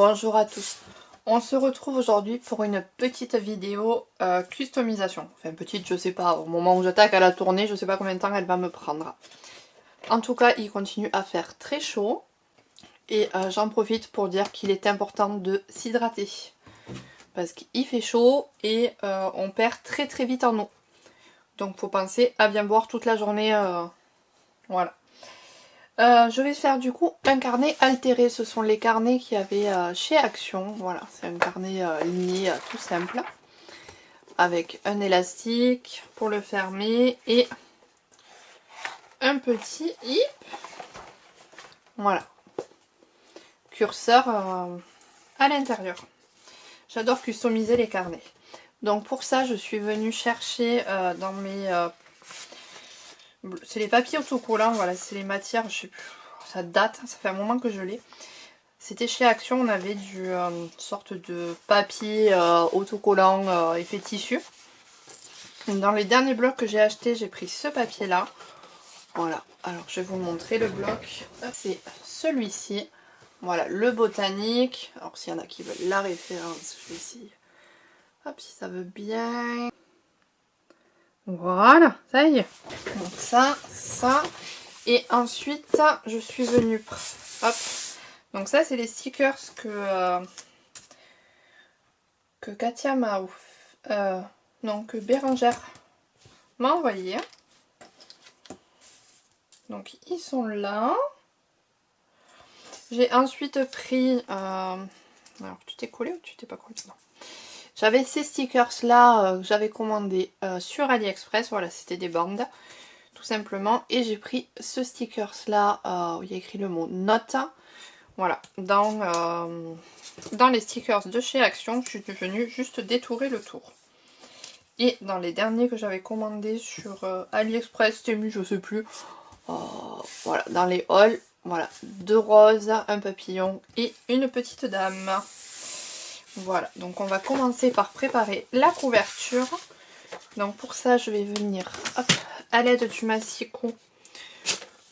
Bonjour à tous, on se retrouve aujourd'hui pour une petite vidéo customisation. Enfin petite, je sais pas, au moment où j'attaque à la tournée, je sais pas combien de temps elle va me prendre. En tout cas, il continue à faire très chaud et j'en profite pour dire qu'il est important de s'hydrater. Parce qu'il fait chaud et on perd très vite en eau. Donc faut penser à bien boire toute la journée, voilà. Je vais faire du coup un carnet altéré, ce sont les carnets qu'il y avait chez Action, voilà, c'est un carnet ligné tout simple, avec un élastique pour le fermer et un petit hip, voilà, curseur à l'intérieur. J'adore customiser les carnets. Donc pour ça je suis venue chercher dans mes... c'est les papiers autocollants, voilà, c'est les matières, je sais plus, ça date, ça fait un moment que je l'ai. C'était chez Action, on avait une sorte de papier autocollant effet tissu. Dans les derniers blocs que j'ai acheté, j'ai pris ce papier là. Voilà, alors je vais vous montrer le bloc. C'est celui-ci. Voilà, le botanique. Alors s'il y en a qui veulent la référence, je vais essayer. Hop, si ça veut bien. Voilà, ça y est. Donc ça. Et ensuite, je suis venue... Hop. Donc ça, c'est les stickers que Katia m'a... non, que Bérangère m'a envoyé. Donc ils sont là. J'ai ensuite pris... alors tu t'es collé ou tu t'es pas collé? Non. J'avais ces stickers là que j'avais commandé sur AliExpress. Voilà, c'était des bandes tout simplement. Et j'ai pris ce stickers là où il y a écrit le mot note. Voilà, dans les stickers de chez Action, je suis venue juste détourer le tour. Et dans les derniers que j'avais commandés sur AliExpress, Temu, je sais plus, voilà, dans les hauls, voilà, 2 roses, un papillon et une petite dame. Voilà, donc on va commencer par préparer la couverture. Donc pour ça, je vais venir, hop, à l'aide du massicot,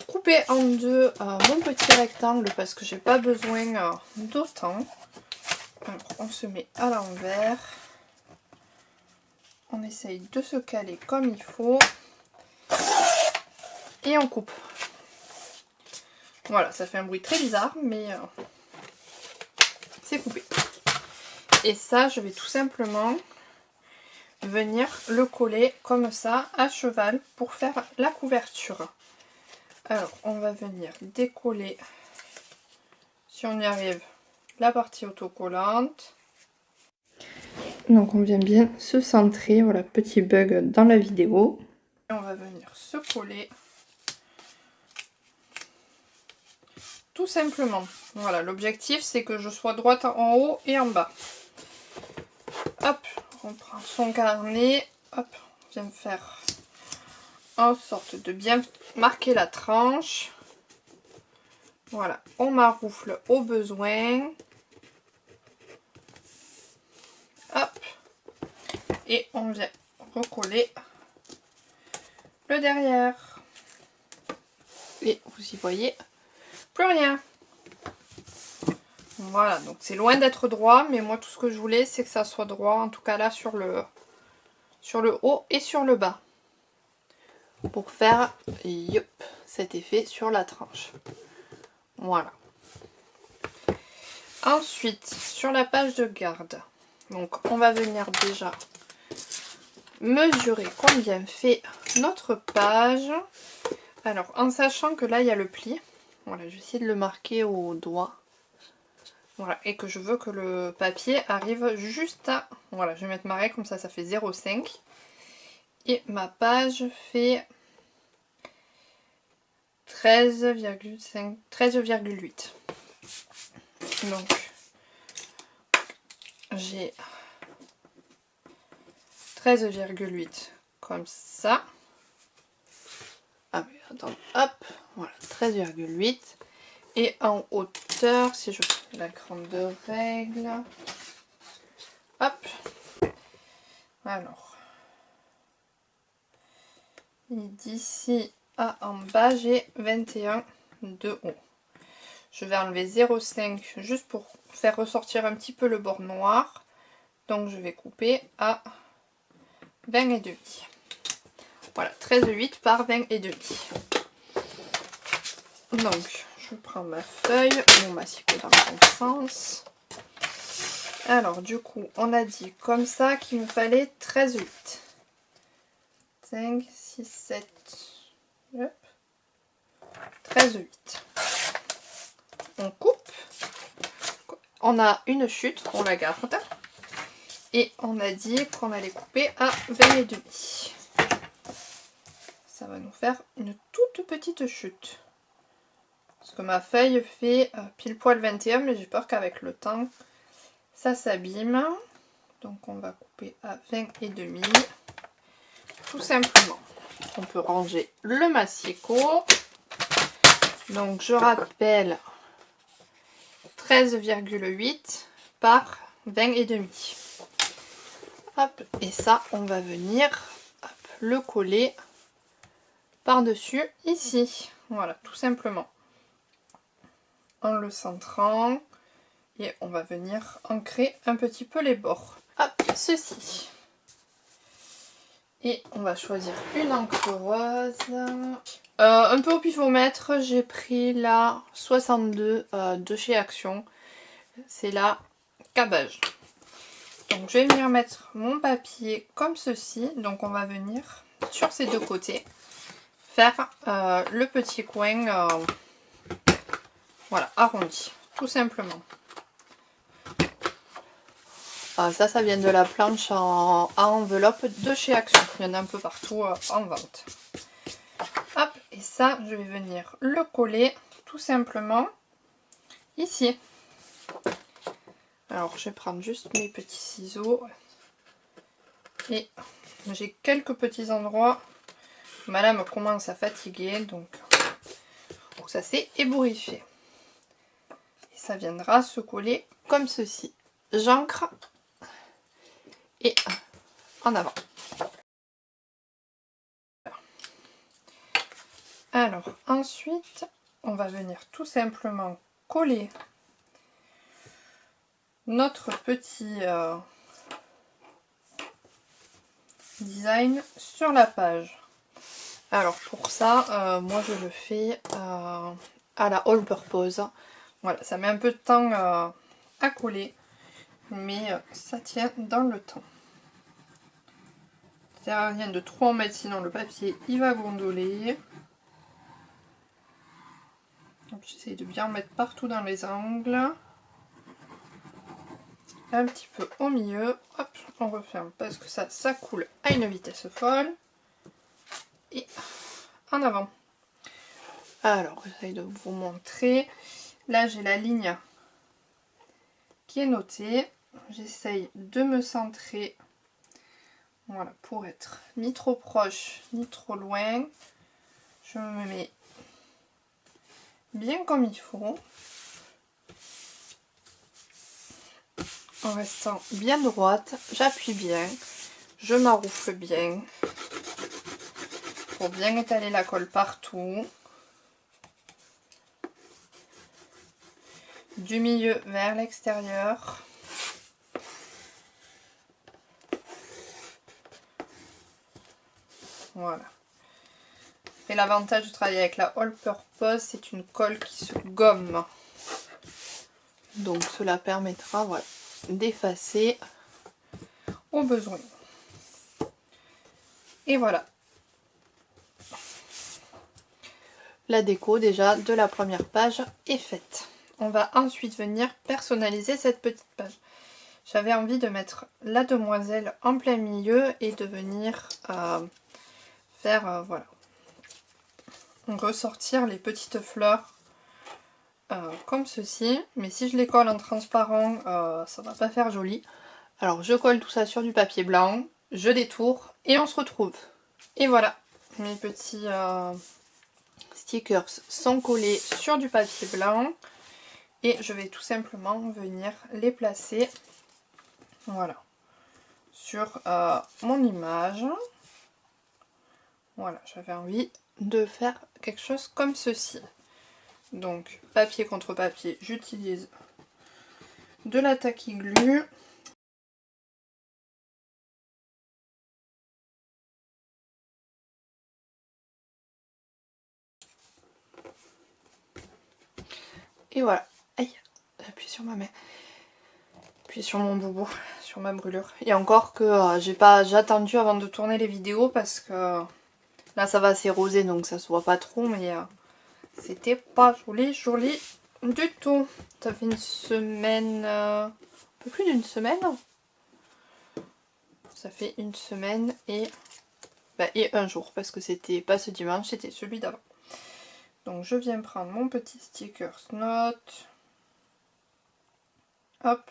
couper en deux mon petit rectangle parce que j'ai pas besoin d'autant. Alors on se met à l'envers. On essaye de se caler comme il faut. Et on coupe. Voilà, ça fait un bruit très bizarre, mais c'est coupé. Et ça, je vais tout simplement venir le coller comme ça à cheval pour faire la couverture. Alors, on va venir décoller, si on y arrive, la partie autocollante. Donc on vient bien se centrer, voilà, petit bug dans la vidéo. Et on va venir se coller tout simplement. Voilà, l'objectif c'est que je sois droite en haut et en bas. Hop, on prend son carnet, hop, on vient faire en sorte de bien marquer la tranche. Voilà, on maroufle au besoin. Hop, et on vient recoller le derrière. Et vous y voyez plus rien. Voilà, donc c'est loin d'être droit, mais moi tout ce que je voulais c'est que ça soit droit, en tout cas là sur le haut et sur le bas. Pour faire yop, cet effet sur la tranche. Voilà. Ensuite, sur la page de garde, donc on va venir déjà mesurer combien fait notre page. Alors, en sachant que là, il y a le pli. Voilà, je vais essayer de le marquer au doigt. Voilà, et que je veux que le papier arrive juste à... Voilà, je vais mettre ma règle, comme ça fait 0,5. Et ma page fait 13,5, 13,8. Donc, j'ai 13,8 comme ça. Ah mais attends, hop, voilà, 13,8. Et en hauteur, si je fais la grande règle, hop, alors, d'ici à en bas, j'ai 21 de haut. Je vais enlever 0,5 juste pour faire ressortir un petit peu le bord noir. Donc je vais couper à 20,5. Voilà, 13,8 par 20,5. Donc je prends ma feuille, mon massicot dans le bon sens. Alors du coup, on a dit comme ça qu'il me fallait 13,8. 5, 6, 7, hop, 13,8. On coupe. On a une chute, on la garde. Et on a dit qu'on allait couper à 20,5. Ça va nous faire une toute petite chute. Parce que ma feuille fait pile poil 21, mais j'ai peur qu'avec le temps, ça s'abîme. Donc on va couper à 20,5. Tout simplement. On peut ranger le massicot. Donc je rappelle 13,8 par 20,5. Hop, et ça, on va venir hop, le coller par-dessus ici. Voilà, tout simplement. En le centrant. Et on va venir ancrer un petit peu les bords. Hop, ceci. Et on va choisir une encre rose. Un peu au pifomètre, j'ai pris la 62 de chez Action. C'est la Cabage. Donc je vais venir mettre mon papier comme ceci. Donc on va venir sur ces deux côtés faire le petit coin voilà, arrondi, tout simplement. Ça vient de la planche à enveloppe de chez Action. Il y en a un peu partout en vente. Hop, et ça, je vais venir le coller tout simplement ici. Alors, je vais prendre juste mes petits ciseaux. Et j'ai quelques petits endroits. Madame commence à fatiguer, donc ça s'est ébouriffé. Et ça viendra se coller comme ceci. J'ancre et en avant. Alors ensuite, on va venir tout simplement coller notre petit design sur la page. Alors pour ça, moi je le fais à la all purpose. Voilà, ça met un peu de temps à coller, mais ça tient dans le temps. Ça sert à rien de trop en mettre, sinon le papier il va gondoler. J'essaie de bien mettre partout dans les angles. Un petit peu au milieu. Hop, on referme parce que ça coule à une vitesse folle. Et en avant. Alors, j'essaie de vous montrer. Là, j'ai la ligne qui est notée. J'essaye de me centrer. Voilà, pour être ni trop proche, ni trop loin. Je me mets bien comme il faut. En restant bien droite, j'appuie bien. Je m'aroufle bien. Pour bien étaler la colle partout. Du milieu vers l'extérieur. Voilà. Et l'avantage de travailler avec la all purpose, c'est une colle qui se gomme. Donc cela permettra, voilà, d'effacer au besoin. Et voilà. La déco déjà de la première page est faite. On va ensuite venir personnaliser cette petite page. J'avais envie de mettre la demoiselle en plein milieu et de venir faire, voilà, ressortir les petites fleurs comme ceci. Mais si je les colle en transparent, ça va pas faire joli. Alors je colle tout ça sur du papier blanc, je détourne et on se retrouve. Et voilà, mes petits stickers sont collés sur du papier blanc. Et je vais tout simplement venir les placer, voilà, sur mon image. Voilà, j'avais envie de faire quelque chose comme ceci. Donc papier contre papier, j'utilise de la Tacky Glue. Et voilà. Aïe, j'appuie sur ma main. Puis sur mon boubou, sur ma brûlure. Et encore que j'ai attendu avant de tourner les vidéos parce que là ça va s'éroser donc ça se voit pas trop, mais c'était pas joli du tout. Ça fait une semaine, un peu plus d'une semaine. Ça fait une semaine et un jour parce que c'était pas ce dimanche, c'était celui d'avant. Donc je viens prendre mon petit sticker note. Hop.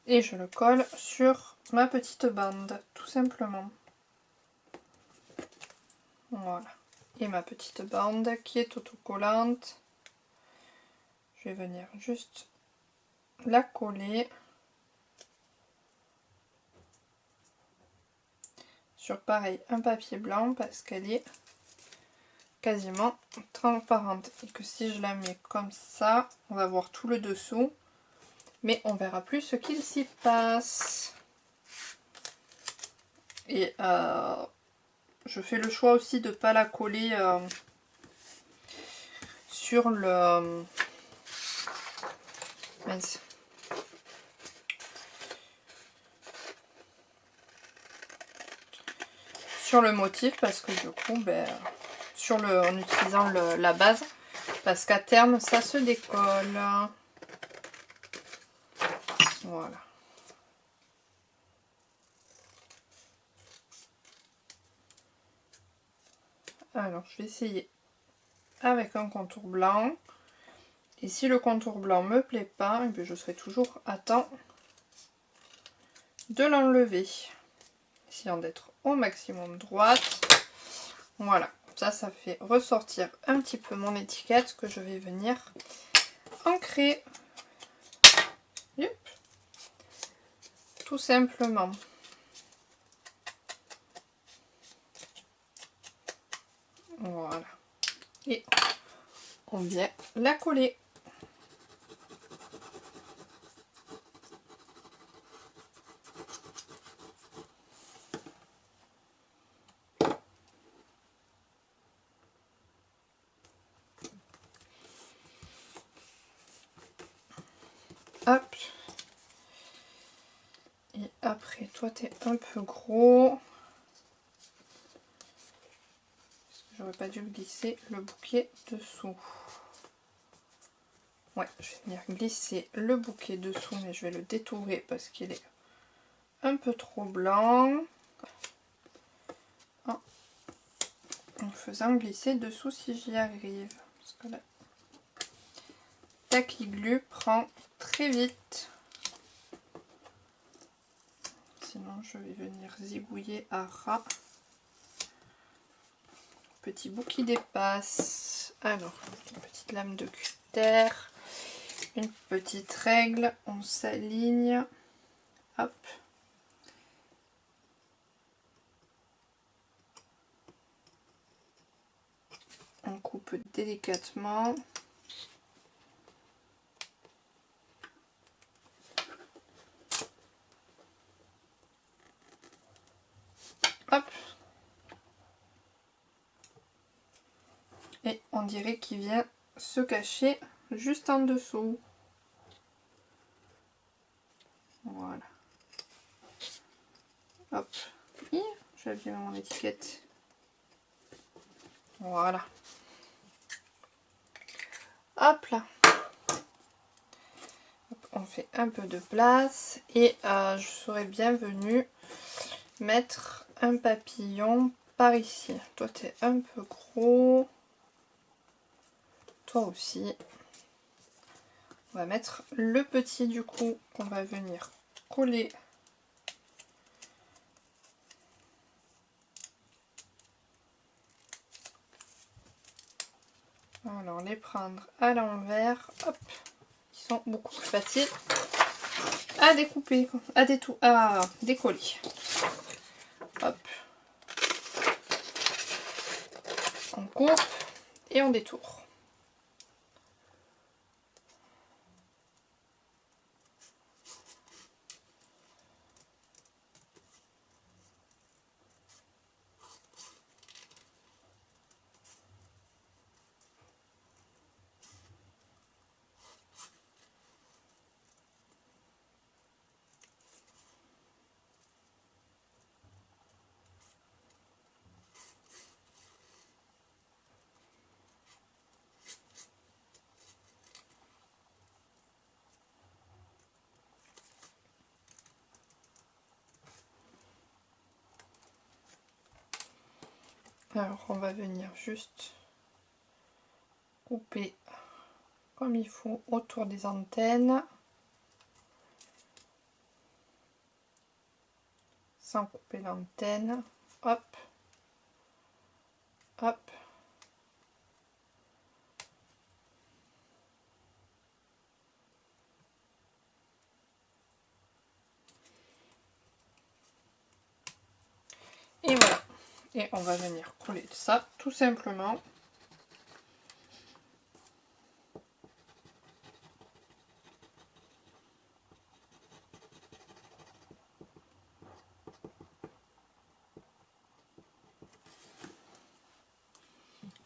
Et je le colle sur ma petite bande, tout simplement. Voilà. Et ma petite bande qui est autocollante. Je vais venir juste la coller sur pareil un papier blanc parce qu'elle est quasiment transparente. Et que si je la mets comme ça, on va voir tout le dessous. Mais on verra plus ce qu'il s'y passe. Et je fais le choix aussi de ne pas la coller sur le... mince. Sur le motif parce que du coup, en utilisant la base, parce qu'à terme ça se décolle. Voilà. Alors je vais essayer avec un contour blanc. Et si le contour blanc me plaît pas, et bien je serai toujours à temps de l'enlever. Essayant d'être au maximum droite. Voilà, ça fait ressortir un petit peu mon étiquette que je vais venir ancrer. Yep. Tout simplement. Voilà. Et on vient la coller. Hop. Et après, toi, t'es un peu gros. J'aurais pas dû glisser le bouquet dessous. Ouais, je vais venir glisser le bouquet dessous, mais je vais le détourer parce qu'il est un peu trop blanc. En faisant glisser dessous si j'y arrive. Parce que là, Tacky Glue prend très vite. Sinon, je vais venir zigouiller à ras. Petit bout qui dépasse. Alors, une petite lame de cutter. Une petite règle. On s'aligne. Hop. On coupe délicatement. Hop. Et on dirait qu'il vient se cacher juste en dessous. Voilà. Hop. Et je vais bien mon étiquette. Voilà. Hop là. Hop, on fait un peu de place. Et je serais bienvenue mettre un papillon par ici. Toi, t'es un peu gros. Toi aussi. On va mettre le petit du coup qu'on va venir coller. Alors les prendre à l'envers, hop, ils sont beaucoup plus faciles à découper, à décoller. Hop, on coupe et on détourne. Alors on va venir juste couper comme il faut autour des antennes. Sans couper l'antenne. Hop. Hop. Et voilà. Et on va venir coller ça tout simplement.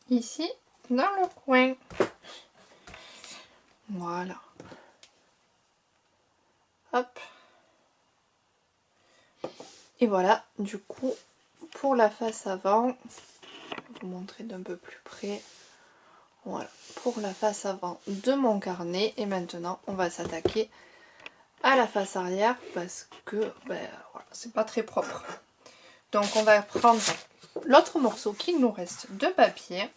Ici, dans le coin. Voilà. Hop. Et voilà, du coup, pour la face avant, je vais vous montrer d'un peu plus près. Voilà, pour la face avant de mon carnet. Et maintenant, on va s'attaquer à la face arrière parce que ben, voilà, c'est pas très propre. Donc on va prendre l'autre morceau qu'il nous reste de papier.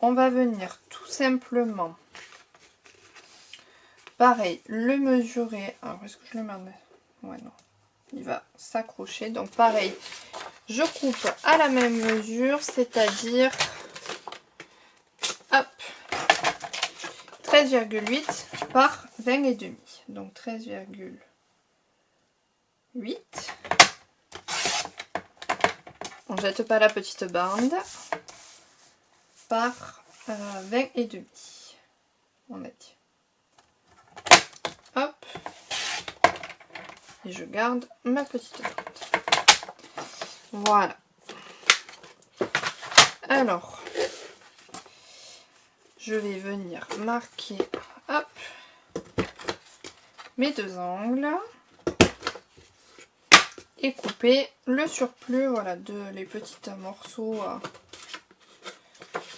On va venir tout simplement, pareil, le mesurer. Alors est-ce que je le mets? Ouais, non, il va s'accrocher. Donc pareil, je coupe à la même mesure, c'est-à-dire hop, 13,8 par 20,5. Donc 13,8. On jette pas la petite bande par 20,5. On a dit. Hop. Et je garde ma petite bande. Voilà. Alors, je vais venir marquer, hop, mes deux angles et couper le surplus, voilà, de les petits morceaux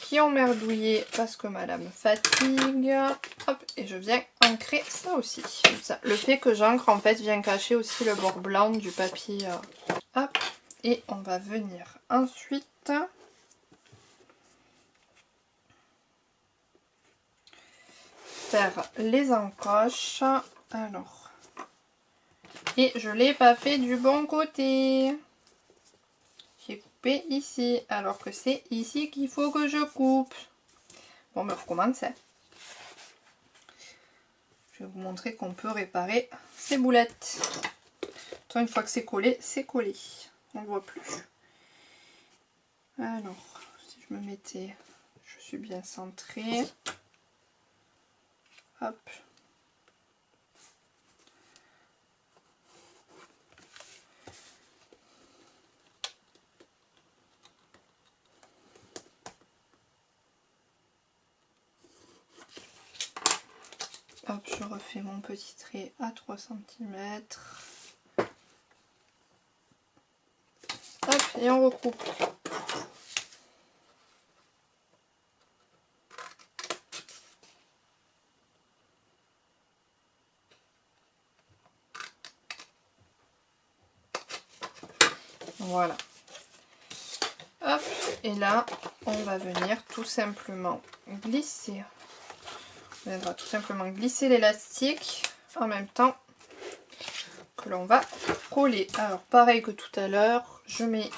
qui ont merdouillé parce que ma lame fatigue. Hop, et je viens ancrer ça aussi. Ça, le fait que j'ancre en fait vient cacher aussi le bord blanc du papier. Hop, et on va venir ensuite faire les encoches. Alors, et je l'ai pas fait du bon côté. J'ai coupé ici, alors que c'est ici qu'il faut que je coupe. Bon, ben, on recommence. Je vais vous montrer qu'on peut réparer ces boulettes. Toi, une fois que c'est collé, on ne voit plus. Alors, si je me mettais, je suis bien centrée. Hop. Hop, je refais mon petit trait à 3 cm. Hop, et on recoupe. Voilà. Hop, et là, on va venir tout simplement glisser. On viendra tout simplement glisser l'élastique en même temps que l'on va coller. Alors, pareil que tout à l'heure, je mets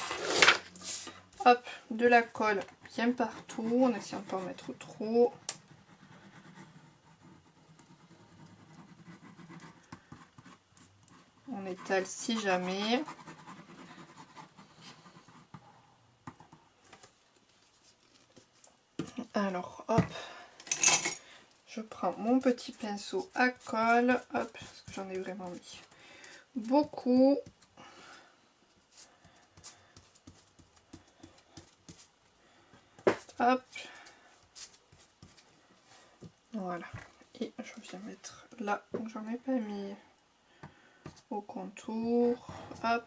hop, de la colle bien partout, en essayant de ne pas en mettre trop. On étale si jamais. Alors, hop, je prends mon petit pinceau à colle, hop, parce que j'en ai vraiment mis beaucoup. Hop, voilà. Et je viens mettre là où j'en ai pas mis au contour. Hop,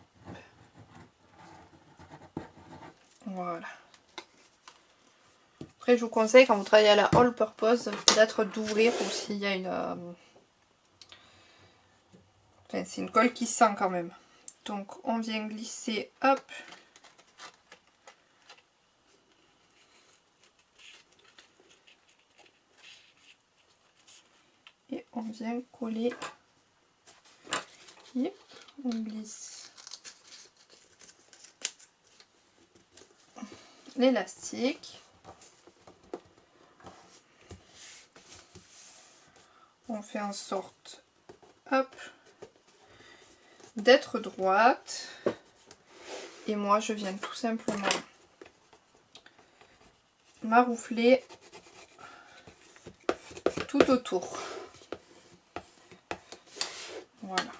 voilà. Après, je vous conseille, quand vous travaillez à la all purpose, peut-être d'ouvrir ou s'il y a une... Enfin, c'est une colle qui sent quand même. Donc, on vient glisser, hop, on vient coller. Et on glisse l'élastique. On fait en sorte, hop, d'être droite. Et moi, je viens tout simplement maroufler tout autour. Voilà.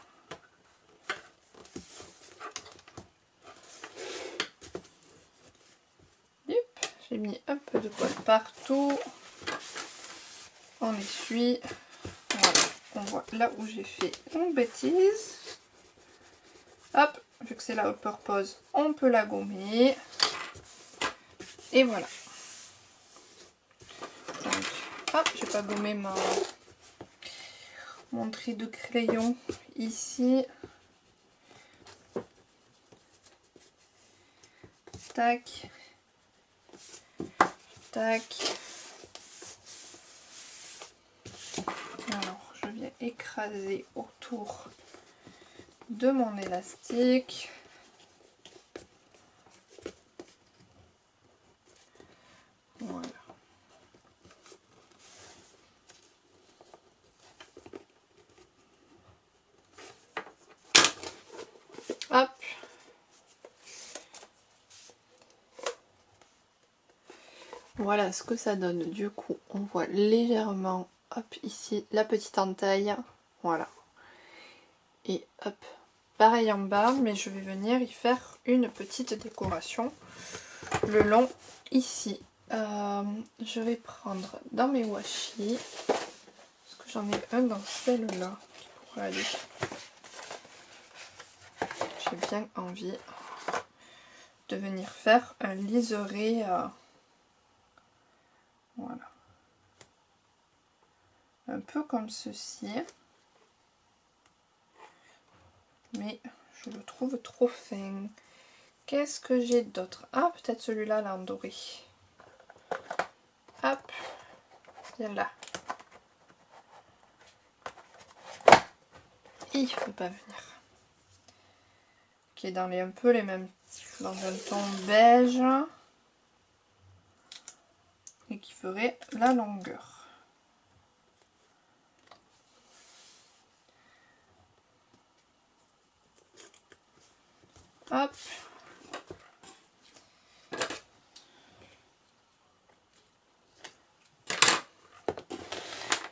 J'ai mis un peu de colle partout. On essuie. Voilà. On voit là où j'ai fait une bêtise. Hop, vu que c'est la all purpose, on peut la gommer. Et voilà. Donc, hop, j'ai pas gommé mon trait de crayon ici. Tac. Tac. Alors, je viens écraser autour de mon élastique. Voilà. Hop. Voilà ce que ça donne. Du coup, on voit légèrement, hop, ici, la petite entaille. Voilà. Et hop, pareil en bas, mais je vais venir y faire une petite décoration le long ici. Je vais prendre dans mes washi, parce que j'en ai un dans celle-là qui pourrait aller. J'ai bien envie de venir faire un liseré. Voilà. Un peu comme ceci. Mais je le trouve trop fin. Qu'est-ce que j'ai d'autre? Ah, peut-être celui-là, là, en doré. Hop, viens là. Il ne peut pas venir. Qui est dans un peu les mêmes, dans un ton beige. Et qui ferait la longueur. Hop.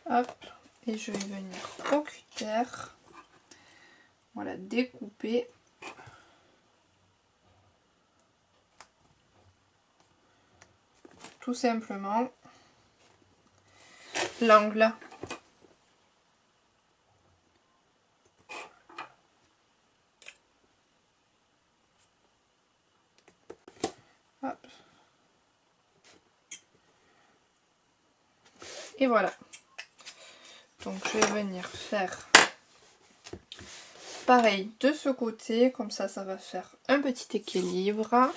Hop. Et je vais venir au cutter. Voilà, découper. Tout simplement l'angle. Hop. Et voilà. Donc je vais venir faire pareil de ce côté, comme ça va faire un petit équilibre.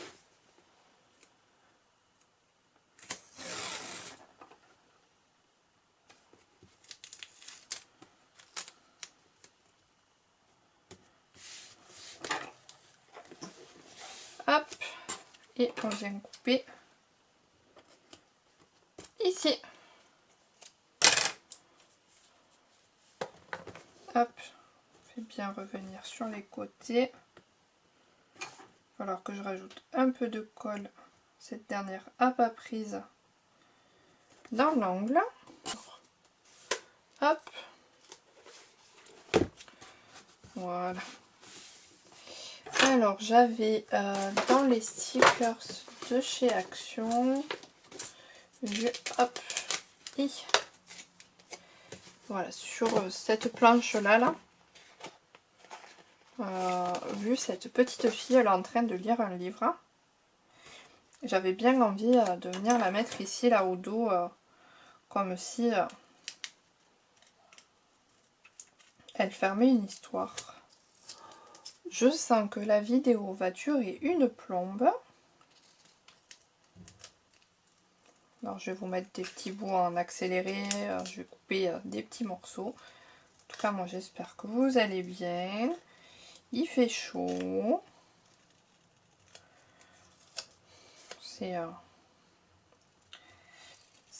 Hop, et on vient couper ici. Hop, je vais bien revenir sur les côtés. Il va falloir que je rajoute un peu de colle. Cette dernière n'a pas prise dans l'angle. Hop. Voilà. Alors j'avais dans les stickers de chez Action vu, hop, voilà, sur cette planche là, vu cette petite fille, elle est en train de lire un livre. J'avais bien envie de venir la mettre ici là au dos, comme si elle fermait une histoire. Je sens que la vidéo va durer une plombe. Alors je vais vous mettre des petits bouts en accéléré, je vais couper des petits morceaux. tout cas, moi j'espère que vous allez bien. Il fait chaud. C'est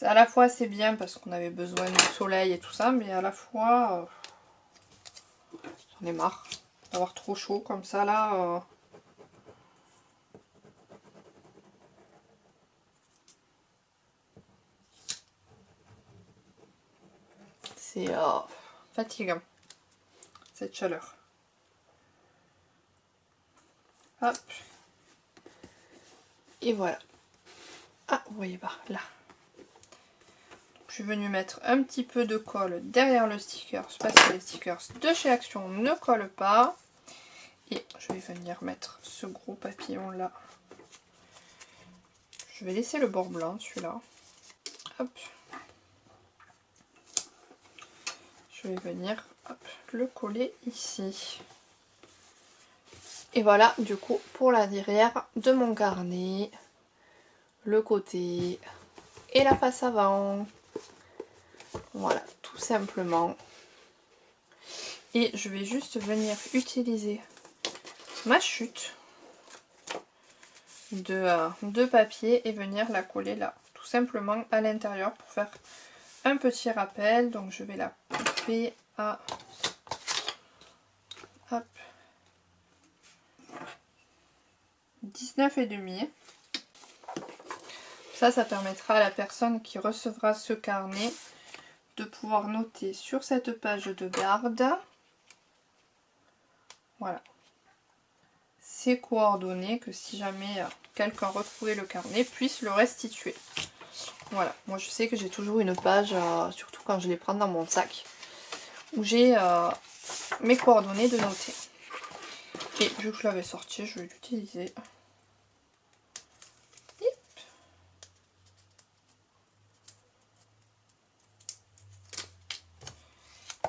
à la fois c'est bien parce qu'on avait besoin de soleil et tout ça, mais à la fois j'en ai marre d'avoir trop chaud comme ça là. C'est fatigant cette chaleur. Hop. Et voilà. Ah, vous voyez pas, là. Je suis venue mettre un petit peu de colle derrière le sticker, parce que les stickers de chez Action ne collent pas. Et je vais venir mettre ce gros papillon là. Je vais laisser le bord blanc, celui-là. Hop. Je vais venir le coller ici. Et voilà, du coup, pour la derrière de mon carnet, le côté et la face avant. Voilà, tout simplement. Et je vais juste venir utiliser ma chute de papier et venir la coller là, tout simplement à l'intérieur pour faire un petit rappel. Donc je vais la couper à... Hop, 19,5. Ça permettra à la personne qui recevra ce carnet de pouvoir noter sur cette page de garde, voilà, ses coordonnées, que si jamais quelqu'un retrouvait le carnet, puisse le restituer. Voilà, moi je sais que j'ai toujours une page, surtout quand je les prends dans mon sac, où j'ai mes coordonnées de noter. Et vu que je l'avais sorti, je vais l'utiliser.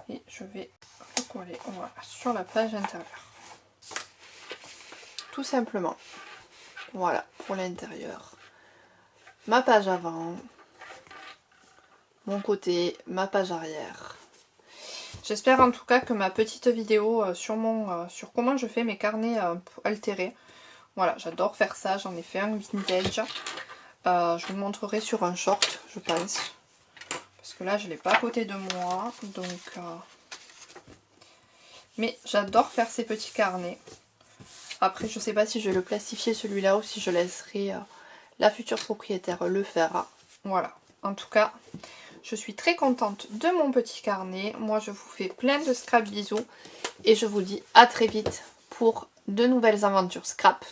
Et je vais le coller, voilà, sur la page intérieure. Tout simplement. Voilà, pour l'intérieur. Ma page avant. Mon côté, ma page arrière. J'espère en tout cas que ma petite vidéo sur comment je fais mes carnets altérés. Voilà, j'adore faire ça, j'en ai fait un vintage. Je vous le montrerai sur un short, je pense. Parce que là, je ne l'ai pas à côté de moi. Donc, mais j'adore faire ces petits carnets. Après, je ne sais pas si je vais le plastifier celui-là ou si je laisserai la future propriétaire le faire. Voilà, en tout cas, je suis très contente de mon petit carnet. Moi, je vous fais plein de scrap bisous. Et je vous dis à très vite pour de nouvelles aventures scrap.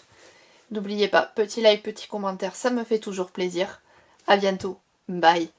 N'oubliez pas, petit like, petit commentaire, ça me fait toujours plaisir. À bientôt, bye.